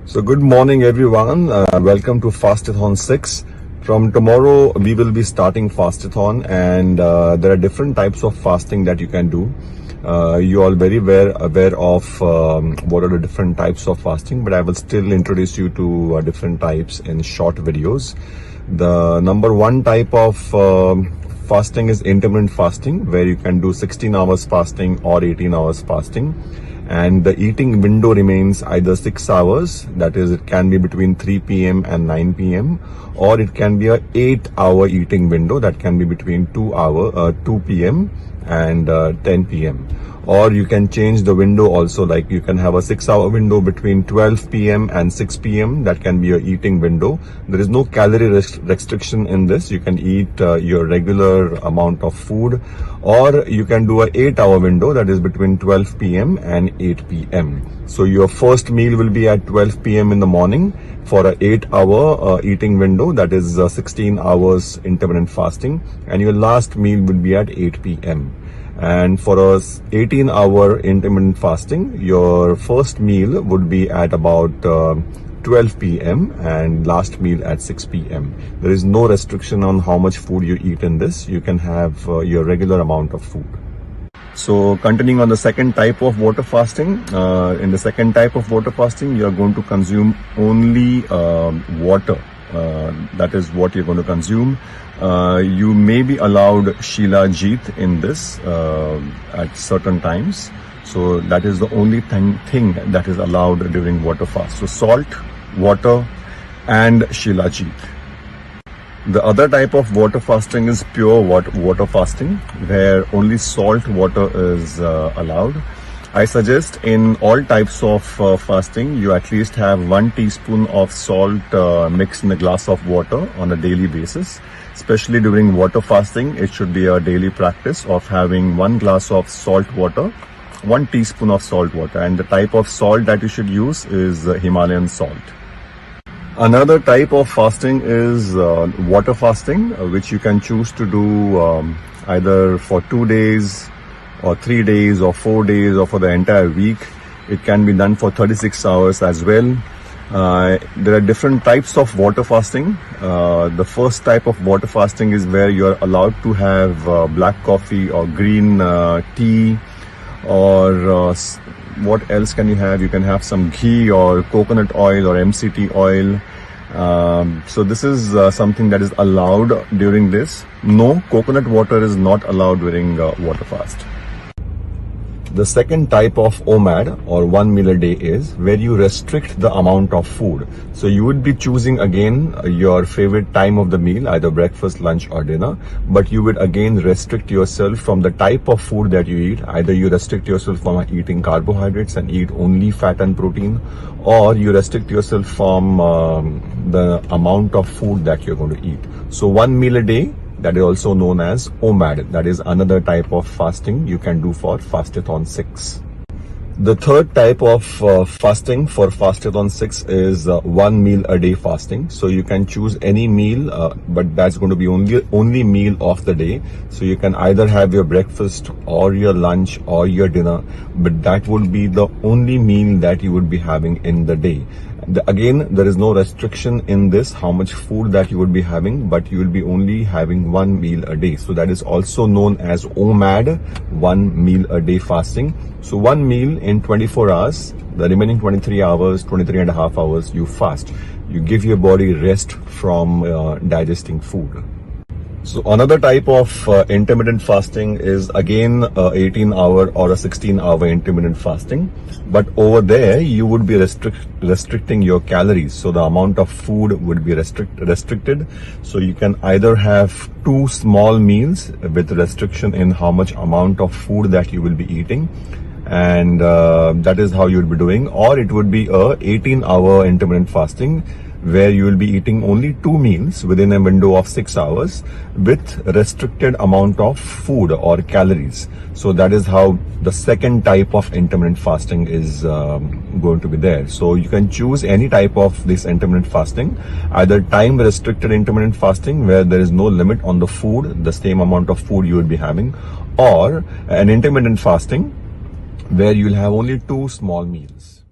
So good morning everyone, welcome to Fastathon 6. From tomorrow we will be starting Fastathon, and there are different types of fasting that you can do. You all very aware of what are the different types of fasting, but I will still introduce you to different types in short videos. The number one type of fasting is intermittent fasting, where you can do 16 hours fasting or 18 hours fasting, and the eating window remains either 6 hours, that is it can be between 3 p.m. and 9 p.m., or it can be a 8-hour eating window that can be between 2 p.m. and 10 p.m. Or you can change the window also, like you can have a 6-hour window between 12 p.m. and 6 p.m. that can be your eating window. There is no calorie restriction in this. You can eat your regular amount of food, or you can do a 8-hour window that is between 12 p.m. and 8 p.m. So your first meal will be at 12 p.m. in the morning for a 8-hour eating window, that is 16 hours intermittent fasting, and your last meal will be at 8 p.m. And for a 18-hour intermittent fasting, your first meal would be at about 12 p.m. and last meal at 6 p.m. There is no restriction on how much food you eat in this. You can have your regular amount of food. So continuing on the second type of water fasting, in the second type of water fasting, you are going to consume only water. That is what you're going to consume. You may be allowed Shilajit in this at certain times. So that is the only thing that is allowed during water fast. So salt, water and Shilajit. The other type of water fasting is pure water fasting, where only salt water is allowed. I suggest in all types of fasting, you at least have 1 teaspoon of salt mixed in a glass of water on a daily basis. Especially during water fasting, it should be a daily practice of having 1 glass of salt water, 1 teaspoon of salt water, and the type of salt that you should use is Himalayan salt. Another type of fasting is water fasting, which you can choose to do either for 2 days or 3 days or 4 days or for the entire week. It can be done for 36 hours as well. There are different types of water fasting. The first type of water fasting is where you're allowed to have black coffee or green tea, or what else can you have? You can have some ghee or coconut oil or MCT oil. So this is something that is allowed during this. No, coconut water is not allowed during water fast. The second type of OMAD, or 1 meal a day, is where you restrict the amount of food. So you would be choosing again your favorite time of the meal, either breakfast, lunch or dinner, but you would again restrict yourself from the type of food that you eat. Either you restrict yourself from eating carbohydrates and eat only fat and protein, or you restrict yourself from the amount of food that you're going to eat. So 1 meal a day, that is also known as OMAD. That is another type of fasting you can do for Fastathon 6. The third type of fasting for Fastathon 6 is 1 meal a day fasting. So you can choose any meal, but that's going to be only meal of the day. So you can either have your breakfast or your lunch or your dinner, but that would be the only meal that you would be having in the day. Again, there is no restriction in this how much food that you would be having, but you will be only having 1 meal a day. So that is also known as OMAD, 1 meal a day fasting. So 1 meal in 24 hours, the remaining 23 hours, 23 and a half hours, you fast. You give your body rest from digesting food. So another type of intermittent fasting is again 18-hour or a 16-hour intermittent fasting, but over there you would be restricting your calories. So the amount of food would be restricted. So you can either have 2 small meals with restriction in how much amount of food that you will be eating, and that is how you would be doing. Or it would be a 18-hour intermittent fasting, where you will be eating only 2 meals within a window of 6 hours with restricted amount of food or calories. So that is how the second type of intermittent fasting is going to be there. So you can choose any type of this intermittent fasting, either time restricted intermittent fasting, where there is no limit on the food, the same amount of food you would be having, or an intermittent fasting where you'll have only 2 small meals.